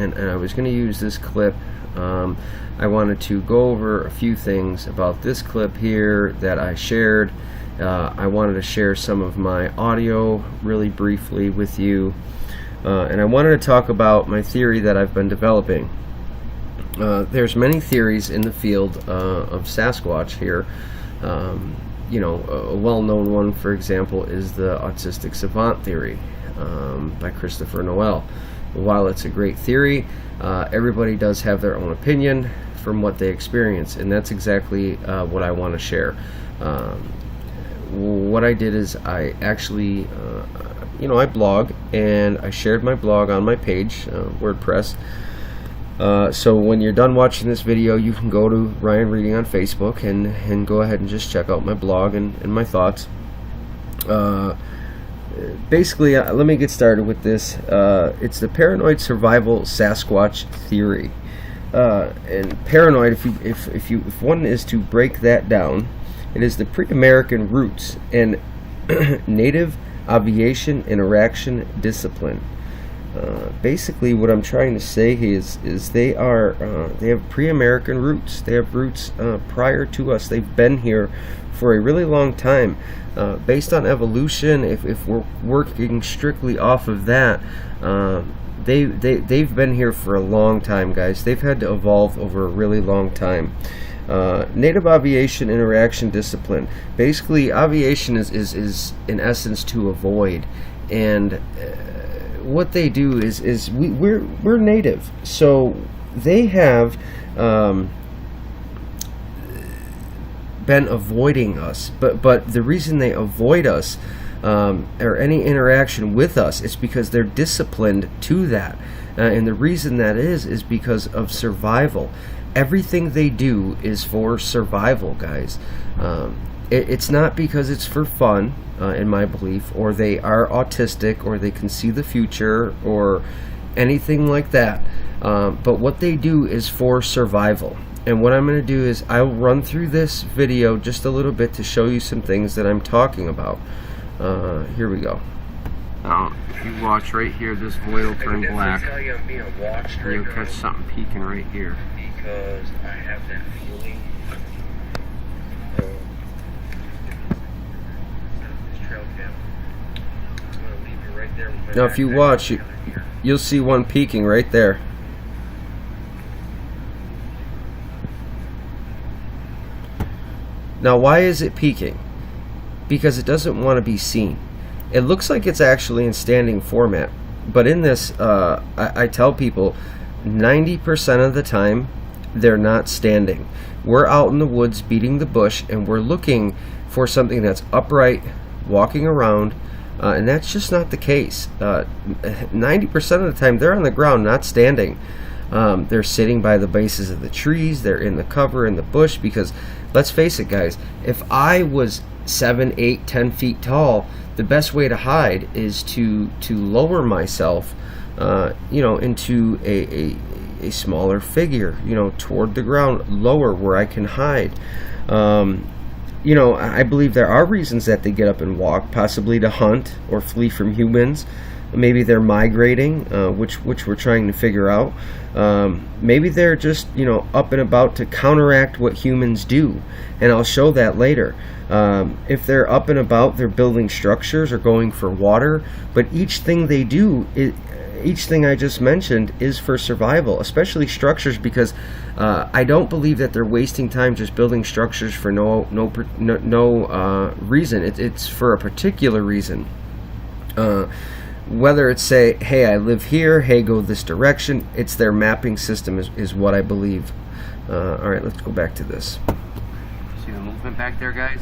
and I was going to use this clip. I wanted to go over a few things about this clip here that I shared. I wanted to share some of my audio really briefly with you, and I wanted to talk about my theory that I've been developing. There's many theories in the field of Sasquatch here. You know, a well-known one, for example, is the autistic savant theory by Christopher Noel. While it's a great theory, everybody does have their own opinion from what they experience, and that's exactly what I want to share. What I did is I actually, you know, I blog, and I shared my blog on my page, WordPress. So when you're done watching this video, you can go to Ryan Reading on Facebook and go ahead and just check out my blog and my thoughts. Basically, let me get started with this. It's the paranoid survival Sasquatch theory. And paranoid, if one is to break that down, it is the pre-American roots and native aviation interaction discipline. Basically, what I'm trying to say is they have pre-American roots. They have roots prior to us. They've been here for a really long time. Based on evolution, if we're working strictly off of that, they've been here for a long time, guys. They've had to evolve over a really long time. Native aviation interaction discipline. Basically, aviation is in essence to avoid, and what they do is we're native, so they have been avoiding us, but the reason they avoid us or any interaction with us is because they're disciplined to that, and the reason that is because of survival. Everything they do is for survival, guys. It's not because it's for fun, in my belief, or they are autistic, or they can see the future, or anything like that. But what they do is for survival. And what I'm going to do is I'll run through this video just a little bit to show you some things that I'm talking about. Here we go. Now, if you watch right here, this void will turn black, and you'll catch something peeking right here. Because I have that feeling. Now, if you watch, you'll see one peeking right there. Now, why is it peeking? Because it doesn't want to be seen. It looks like it's actually in standing format, but in this, I tell people 90% of the time they're not standing. We're out in the woods beating the bush, and we're looking for something that's upright, walking around, and that's just not the case. 90% of the time they're on the ground, not standing. They're sitting by the bases of the trees, they're in the cover in the bush, because let's face it, guys, if I was 7, 8, 10 feet tall, the best way to hide is to lower myself you know, into a smaller figure, you know, toward the ground, lower, where I can hide. You know, I believe there are reasons that they get up and walk, possibly to hunt or flee from humans. Maybe they're migrating, which we're trying to figure out. Maybe they're just, you know, up and about to counteract what humans do, and I'll show that later. If they're up and about, they're building structures or going for water, but each thing they do, each thing I just mentioned is for survival, especially structures, because I don't believe that they're wasting time just building structures for no reason. It's for a particular reason. Whether it's say, hey, I live here, hey, go this direction, it's their mapping system is what I believe. Alright, let's go back to this. See the movement back there, guys?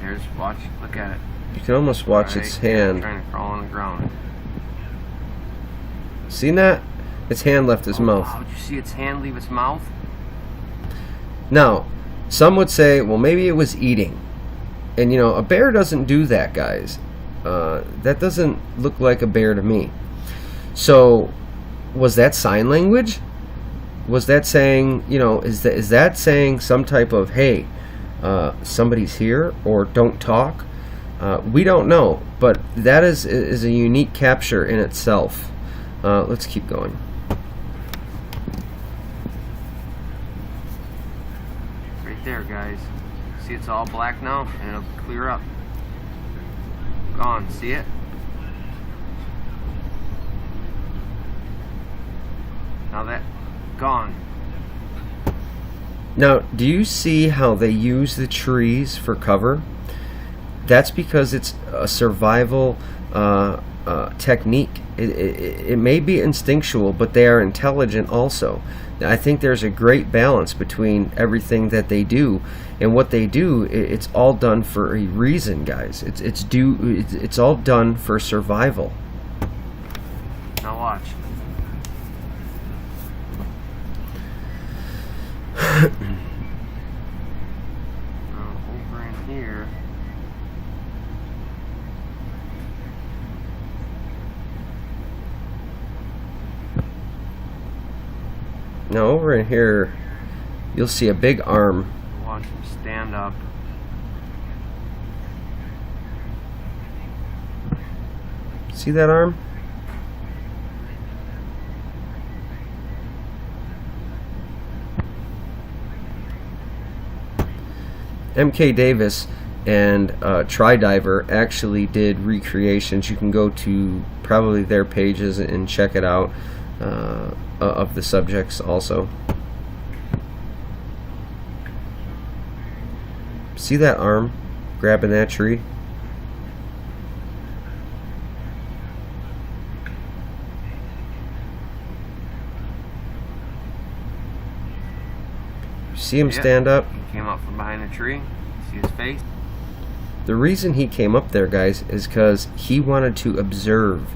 There's, watch, look at it. You can almost watch its hand. Trying to crawl on the ground. Seen that? Its hand left his mouth. Wow, did you see its hand leave its mouth? Now, some would say, well, maybe it was eating. And, you know, a bear doesn't do that, guys. That doesn't look like a bear to me. So, was that sign language? Was that saying, you know, is that saying some type of, hey, somebody's here, or don't talk? We don't know, but that is a unique capture in itself. Let's keep going. Right there, guys. See, it's all black now, and it'll clear up. Gone. See it? Now that gone. Now, do you see how they use the trees for cover? That's because it's a survival technique. It may be instinctual, but they are intelligent also. I think there's a great balance between everything that they do, and what they do. It's all done for a reason, guys. It's all done for survival. Now watch. Over in here. Now over in here, you'll see a big arm. Watch him stand up. See that arm? M.K. Davis and Tri-Diver actually did recreations. You can go to probably their pages and check it out, of the subjects also. See that arm grabbing that tree? See him stand up? He came up from behind a tree. See his face? The reason he came up there, guys, is because he wanted to observe.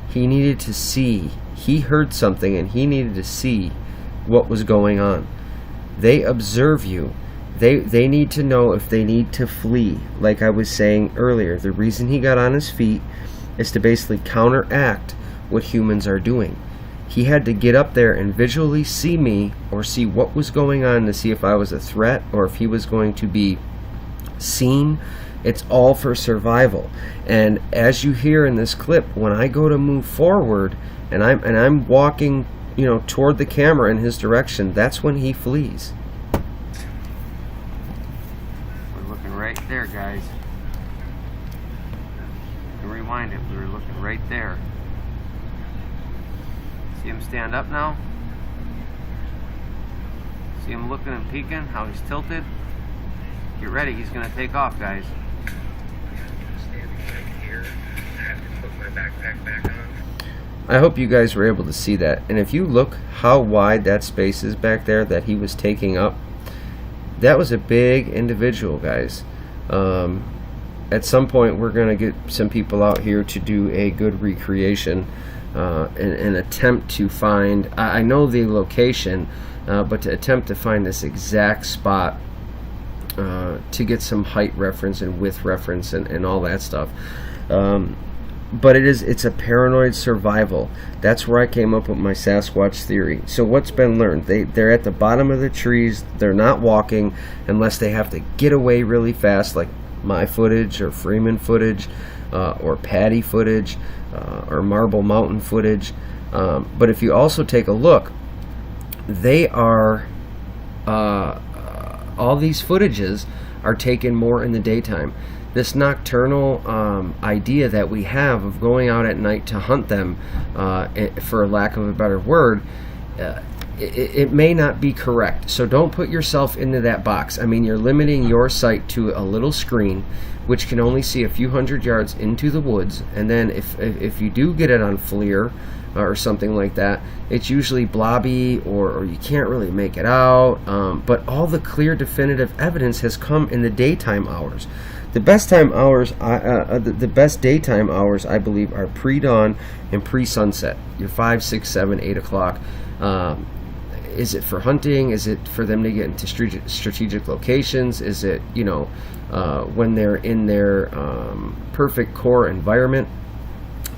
He needed to see. He heard something and he needed to see what was going on. They observe you. They need to know if they need to flee. Like I was saying earlier, the reason he got on his feet is to basically counteract what humans are doing. He had to get up there and visually see me, or see what was going on, to see if I was a threat or if he was going to be seen. It's all for survival. And as you hear in this clip, when I go to move forward and I'm walking, toward the camera in his direction, that's when he flees. We're looking right there, guys. You can rewind it. We were looking right there. See him stand up now? See him looking and peeking, how he's tilted? Get ready, he's going to take off, guys. I hope you guys were able to see that. And if you look how wide that space is back there that he was taking up, that was a big individual, guys. At some point, we're going to get some people out here to do a good recreation. An attempt to find, I know the location, but to attempt to find this exact spot, to get some height reference and width reference and all that stuff. But it's a paranoid survival. That's where I came up with my Sasquatch theory. So what's been learned? They're at the bottom of the trees. They're not walking unless they have to get away really fast, like my footage or Freeman footage, or Patty footage, or Marble Mountain footage. But if you also take a look, they are all these footages are taken more in the daytime. This nocturnal idea that we have of going out at night to hunt them, for lack of a better word, it may not be correct. So don't put yourself into that box. I mean, you're limiting your sight to a little screen, which can only see a few hundred yards into the woods. And then if you do get it on FLIR or something like that, it's usually blobby, or you can't really make it out. But all the clear definitive evidence has come in the daytime hours. The best time hours, the best daytime hours, I believe, are pre-dawn and pre-sunset. Your 5, 6, 7, 8 o'clock. Is it for hunting? Is it for them to get into strategic locations? Is it, when they're in their perfect core environment?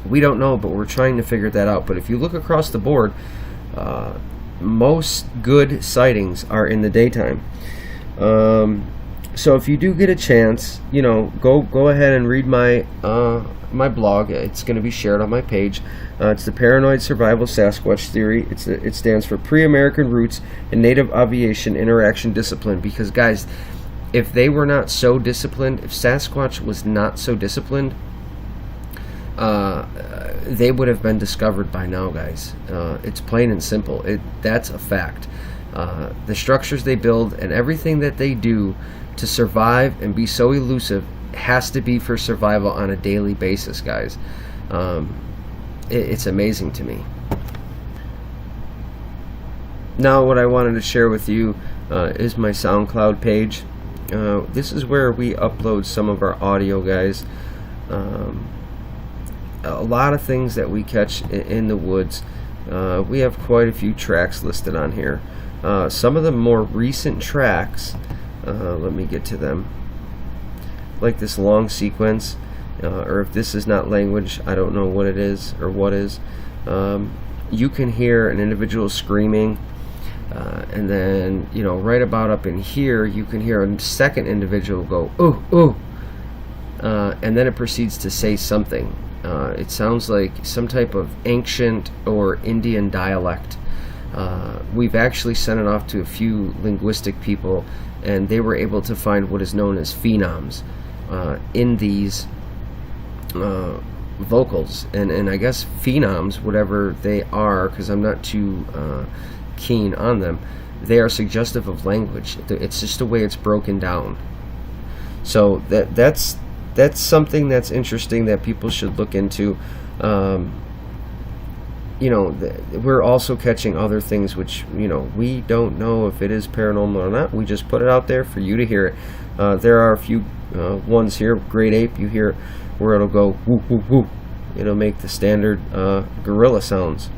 We don't know, but we're trying to figure that out. But if you look across the board, most good sightings are in the daytime. So if you do get a chance, you know, go ahead and read my my blog. It's going to be shared on my page. It's the Paranoid Survival Sasquatch Theory. It stands for Pre-American Roots in Native Aviation Interaction Discipline. Because guys, if they were not so disciplined, if Sasquatch was not so disciplined, they would have been discovered by now, guys. It's plain and simple. That's a fact. The structures they build and everything that they do to survive and be so elusive has to be for survival on a daily basis, guys. It's amazing to me. Now what I wanted to share with you is my SoundCloud page. This is where we upload some of our audio, guys. A lot of things that we catch in the woods. We have quite a few tracks listed on here. Some of the more recent tracks, let me get to them, like this long sequence, or if this is not language, I don't know what it is or what is. You can hear an individual screaming, and then, you know, right about up in here you can hear a second individual go ooh ooh, and then it proceeds to say something. It sounds like some type of ancient or Indian dialect. We've actually sent it off to a few linguistic people, and they were able to find what is known as phenoms in these vocals. And I guess phenoms, whatever they are, because I'm not too keen on them, they are suggestive of language. It's just the way it's broken down. So that's something that's interesting that people should look into. You know, we're also catching other things which, you know, we don't know if it is paranormal or not. We just put it out there for you to hear it. There are a few ones here. Great ape, you hear where it'll go whoop whoop whoop. It'll make the standard gorilla sounds.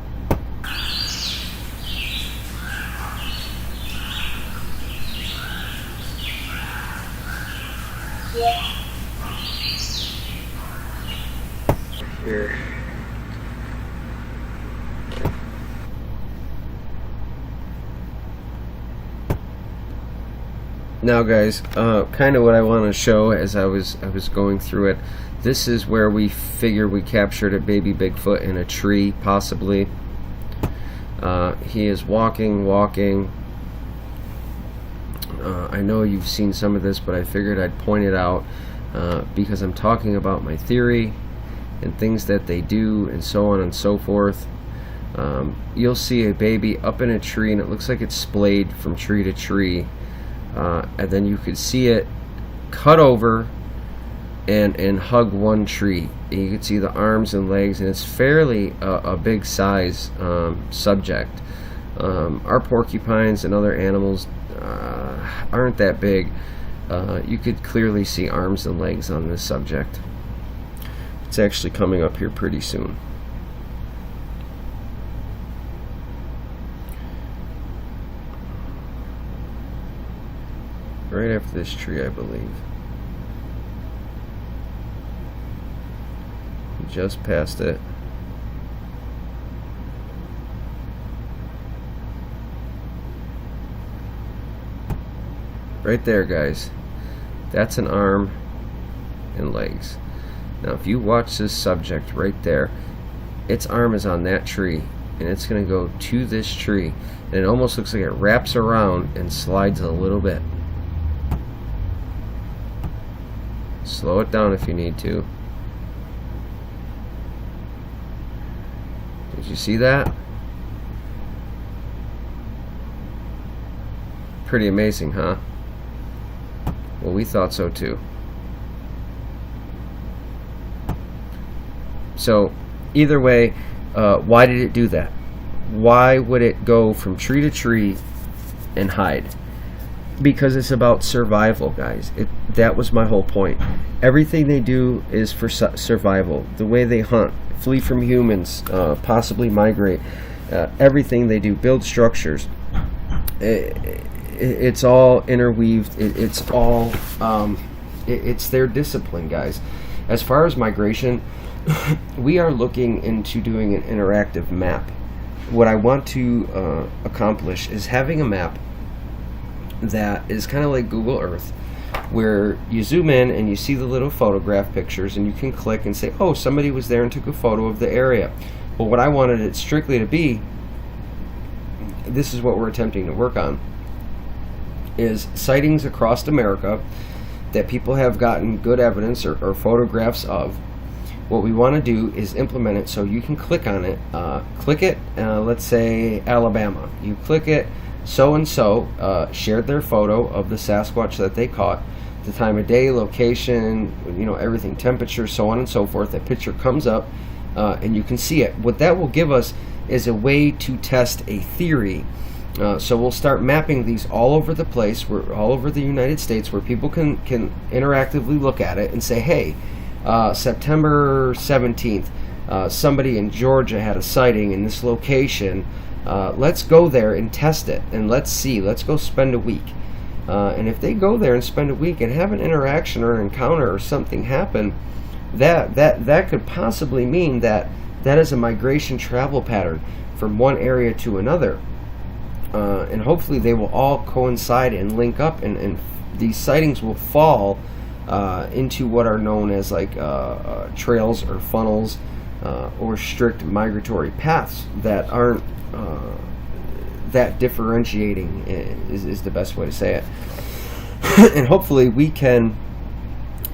Here. Now guys, kind of what I want to show as I was going through it, this is where we figure we captured a baby Bigfoot in a tree, possibly. He is walking. I know you've seen some of this, but I figured I'd point it out because I'm talking about my theory and things that they do and so on and so forth. You'll see a baby up in a tree, and it looks like it's splayed from tree to tree. And then you could see it cut over and hug one tree. And you can see the arms and legs, and it's fairly a big size subject. Our porcupines and other animals aren't that big. You could clearly see arms and legs on this subject. It's actually coming up here pretty soon. Right after this tree, I believe. Just past it. Right there, guys. That's an arm and legs. Now, if you watch this subject right there, its arm is on that tree, and it's going to go to this tree, and it almost looks like it wraps around and slides a little bit. Slow it down if you need to. Did you see that? Pretty amazing, huh? Well, we thought so too. So, either way, why did it do that? Why would it go from tree to tree and hide? Because it's about survival, guys. That was my whole point. Everything they do is for survival. The way they hunt, flee from humans, possibly migrate, everything they do, build structures. It's all interweaved. It's all it's their discipline, guys. As far as migration, we are looking into doing an interactive map. What I want to accomplish is having a map that is kind of like Google Earth, where you zoom in and you see the little photograph pictures, and you can click and say, oh, somebody was there and took a photo of the area. Well, what I wanted it strictly to be, this is what we're attempting to work on, is sightings across America that people have gotten good evidence or photographs of. What we want to do is implement it so you can click on it. Click it, let's say Alabama. You click it, so-and-so shared their photo of the Sasquatch that they caught, the time of day, location, everything, temperature, so on and so forth. That picture comes up and you can see it. What that will give us is a way to test a theory. So we'll start mapping these all over the place, all over the United States, where people can interactively look at it and say, hey, September 17th, somebody in Georgia had a sighting in this location. Let's go there and test it, and let's go spend a week. And if they go there and spend a week and have an interaction or an encounter or something happen, that could possibly mean that is a migration travel pattern from one area to another. And hopefully they will all coincide and link up, and these sightings will fall into what are known as like trails or funnels or strict migratory paths that aren't that differentiating is the best way to say it. And hopefully we can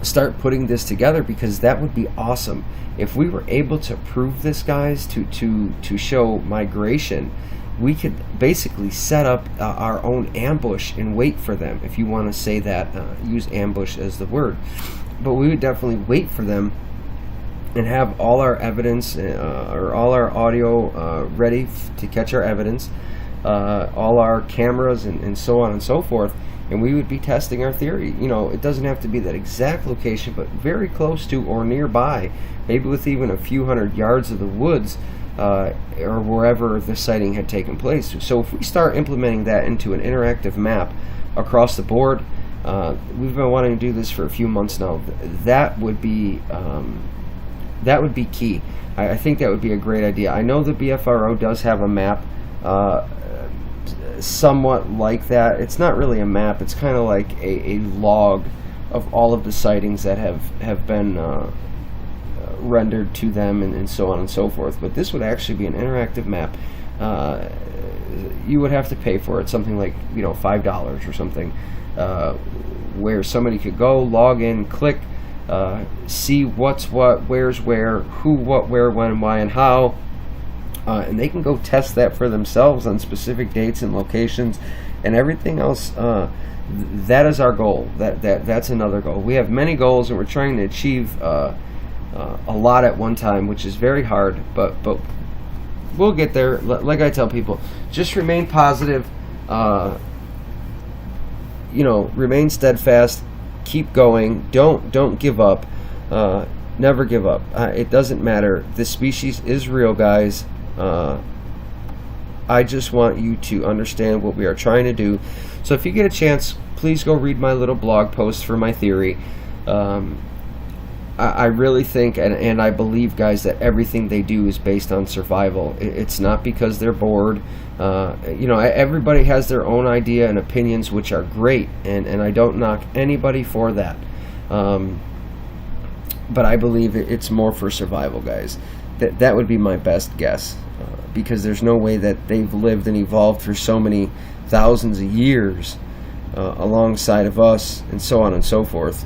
start putting this together, because that would be awesome if we were able to prove this, guys, to show migration. We could basically set up our own ambush and wait for them, if you want to say that, use ambush as the word. But we would definitely wait for them and have all our evidence or all our audio ready to catch our evidence, all our cameras and so on and so forth, and we would be testing our theory. It doesn't have to be that exact location, but very close to or nearby, maybe with even a few hundred yards of the woods, or wherever the sighting had taken place. So if we start implementing that into an interactive map across the board, we've been wanting to do this for a few months now. That would be key. I think that would be a great idea. I know the BFRO does have a map somewhat like that. It's not really a map. It's kind of like a log of all of the sightings that have been rendered to them, and so on and so forth. But this would actually be an interactive map. You would have to pay for it, something like $5 or something, where somebody could go, log in, click, see what's what, where's where, who, what, where, when, why, and how, and they can go test that for themselves on specific dates and locations and everything else. That is our goal. That's another goal. We have many goals, and we're trying to achieve a lot at one time, which is very hard, but we'll get there. Like I tell people, just remain positive, remain steadfast, keep going, don't give up, never give up. It doesn't matter. This species is real, guys. I just want you to understand what we are trying to do. So if you get a chance, please go read my little blog post for my theory. I really think and I believe, guys, that everything they do is based on survival. It's not because they're bored. Everybody has their own idea and opinions, which are great, and I don't knock anybody for that. But I believe it's more for survival, guys. That would be my best guess, because there's no way that they've lived and evolved for so many thousands of years alongside of us, and so on and so forth,